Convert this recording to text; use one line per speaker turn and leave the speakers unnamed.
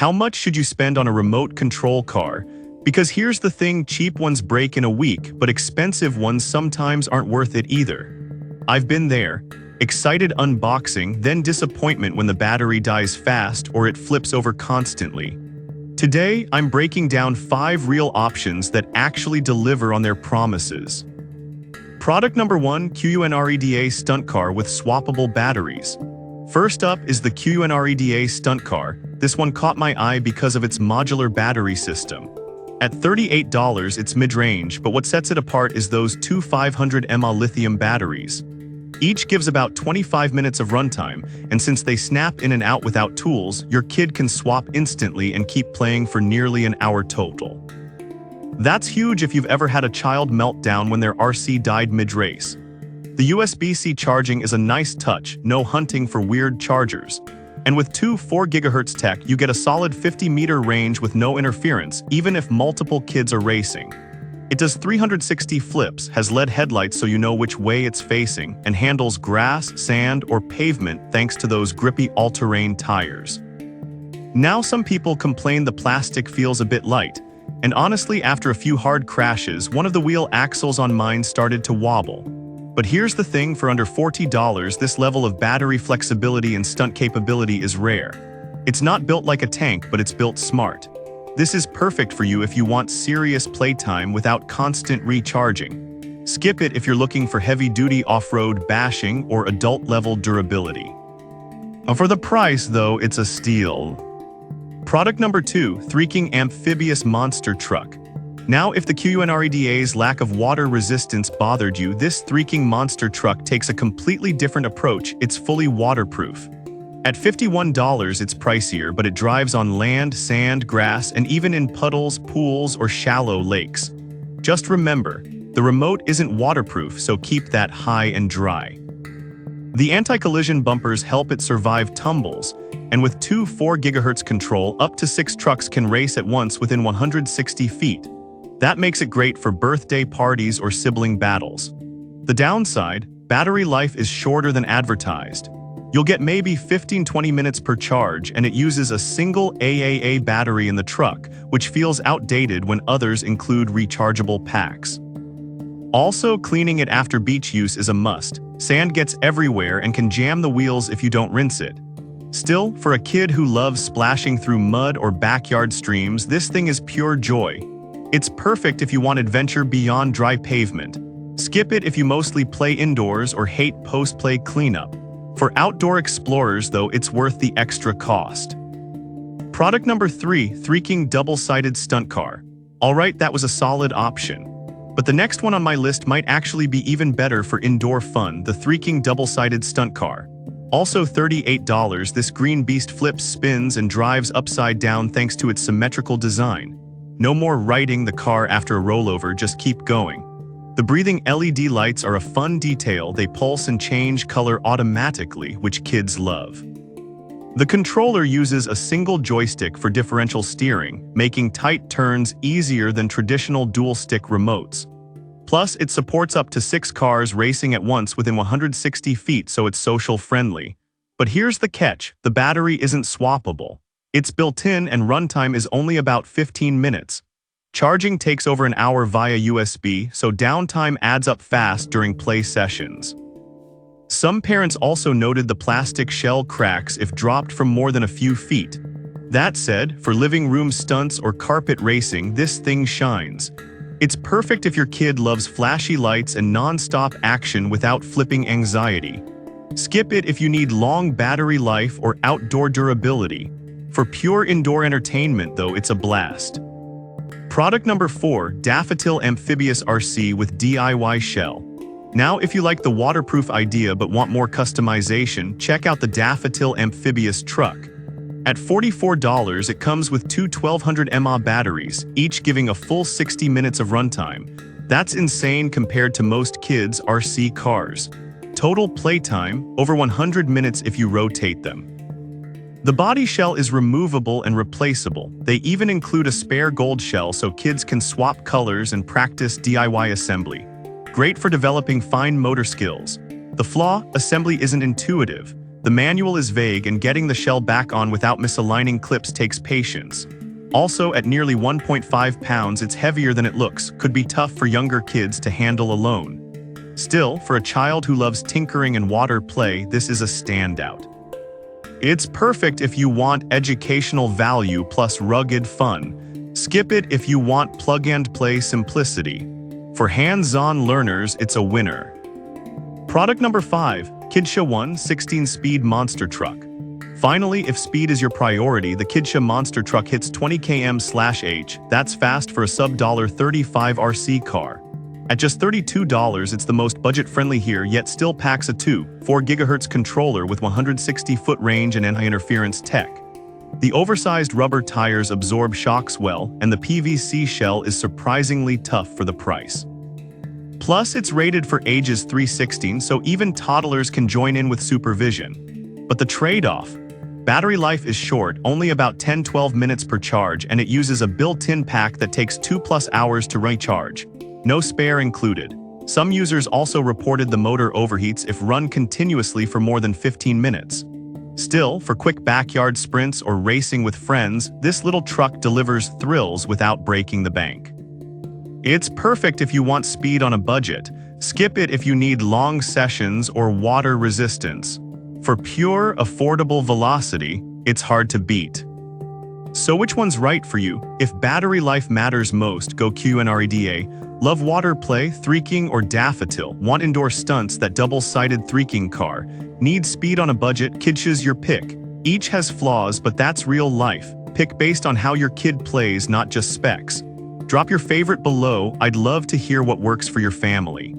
How much should you spend on a remote control car? Because here's the thing, cheap ones break in a week, but expensive ones sometimes aren't worth it either. I've been there. Excited unboxing, then disappointment when the battery dies fast or it flips over constantly. Today, I'm breaking down 5 real options that actually deliver on their promises. Product number 1, QUNREDA Stunt Car with swappable batteries. First up is the QUNREDA Stunt Car. This one caught my eye because of its modular battery system. At $38, it's mid-range, but what sets it apart is those two 500 mAh lithium batteries. Each gives about 25 minutes of runtime, and since they snap in and out without tools, your kid can swap instantly and keep playing for nearly an hour total. That's huge if you've ever had a child meltdown when their RC died mid-race. The USB-C charging is a nice touch, no hunting for weird chargers. And with two 4 GHz tech, you get a solid 50-meter range with no interference, even if multiple kids are racing. It does 360 flips, has LED headlights so you know which way it's facing, and handles grass, sand, or pavement thanks to those grippy all-terrain tires. Now some people complain the plastic feels a bit light, and honestly, after a few hard crashes, one of the wheel axles on mine started to wobble. But here's the thing, for under $40, this level of battery flexibility and stunt capability is rare. It's not built like a tank, but it's built smart. This is perfect for you if you want serious playtime without constant recharging. Skip it if you're looking for heavy-duty off-road bashing or adult-level durability. For the price, though, it's a steal. Product number 2, Threaking Amphibious Monster Truck. Now, if the QUNREDA's lack of water resistance bothered you, this Threaking monster truck takes a completely different approach. It's fully waterproof. At $51, it's pricier, but it drives on land, sand, grass, and even in puddles, pools, or shallow lakes. Just remember, the remote isn't waterproof, so keep that high and dry. The anti-collision bumpers help it survive tumbles, and with two 4 GHz control, up to 6 trucks can race at once within 160 feet. That makes it great for birthday parties or sibling battles. The downside, battery life is shorter than advertised. You'll get maybe 15-20 minutes per charge, and it uses a single AAA battery in the truck, which feels outdated when others include rechargeable packs. Also, cleaning it after beach use is a must. Sand gets everywhere and can jam the wheels if you don't rinse it. Still, for a kid who loves splashing through mud or backyard streams, this thing is pure joy. It's perfect if you want adventure beyond dry pavement. Skip it if you mostly play indoors or hate post-play cleanup. For outdoor explorers, though, it's worth the extra cost. Product number 3, Threaking Double-Sided Stunt Car. Alright, that was a solid option. But the next one on my list might actually be even better for indoor fun, the Threaking Double-Sided Stunt Car. Also $38, this green beast flips, spins, and drives upside down thanks to its symmetrical design. No more riding the car after a rollover, just keep going. The breathing LED lights are a fun detail. They pulse and change color automatically, which kids love. The controller uses a single joystick for differential steering, making tight turns easier than traditional dual-stick remotes. Plus, it supports up to 6 cars racing at once within 160 feet, so it's social-friendly. But here's the catch, the battery isn't swappable. It's built-in and runtime is only about 15 minutes. Charging takes over an hour via USB, so downtime adds up fast during play sessions. Some parents also noted the plastic shell cracks if dropped from more than a few feet. That said, for living room stunts or carpet racing, this thing shines. It's perfect if your kid loves flashy lights and non-stop action without flipping anxiety. Skip it if you need long battery life or outdoor durability. For pure indoor entertainment, though, it's a blast. Product number 4, Daffodil Amphibious RC with DIY Shell. Now, if you like the waterproof idea but want more customization, check out the Daffodil Amphibious truck. At $44, it comes with two 1200 mAh batteries, each giving a full 60 minutes of runtime. That's insane compared to most kids' RC cars. Total playtime, over 100 minutes if you rotate them. The body shell is removable and replaceable. They even include a spare gold shell so kids can swap colors and practice DIY assembly. Great for developing fine motor skills. The flaw, assembly isn't intuitive. The manual is vague and getting the shell back on without misaligning clips takes patience. Also, at nearly 1.5 pounds, it's heavier than it looks, could be tough for younger kids to handle alone. Still, for a child who loves tinkering and water play, this is a standout. It's perfect if you want educational value plus rugged fun. Skip it if you want plug-and-play simplicity. For hands-on learners, it's a winner. Product number 5, Kidsha One 16-Speed Monster Truck. Finally, if speed is your priority, the Kidsha Monster Truck hits 20 km/h. That's fast for a sub-$35 RC car. At just $32, it's the most budget-friendly here, yet still packs a 2.4 GHz controller with 160-foot range and anti-interference tech. The oversized rubber tires absorb shocks well, and the PVC shell is surprisingly tough for the price. Plus, it's rated for ages 3-16, so even toddlers can join in with supervision. But the trade-off? Battery life is short, only about 10-12 minutes per charge, and it uses a built-in pack that takes 2+ hours to recharge. No spare included. Some users also reported the motor overheats if run continuously for more than 15 minutes. Still, for quick backyard sprints or racing with friends, this little truck delivers thrills without breaking the bank. It's perfect if you want speed on a budget. Skip it if you need long sessions or water resistance. For pure, affordable velocity, it's hard to beat. So which one's right for you? If battery life matters most, go QNREDA. Love water play, threeking, or daffodil? Want indoor stunts? That double-sided threeking car. Need speed on a budget? Kidsha's your pick. Each has flaws, but that's real life. Pick based on how your kid plays, not just specs. Drop your favorite below. I'd love to hear what works for your family.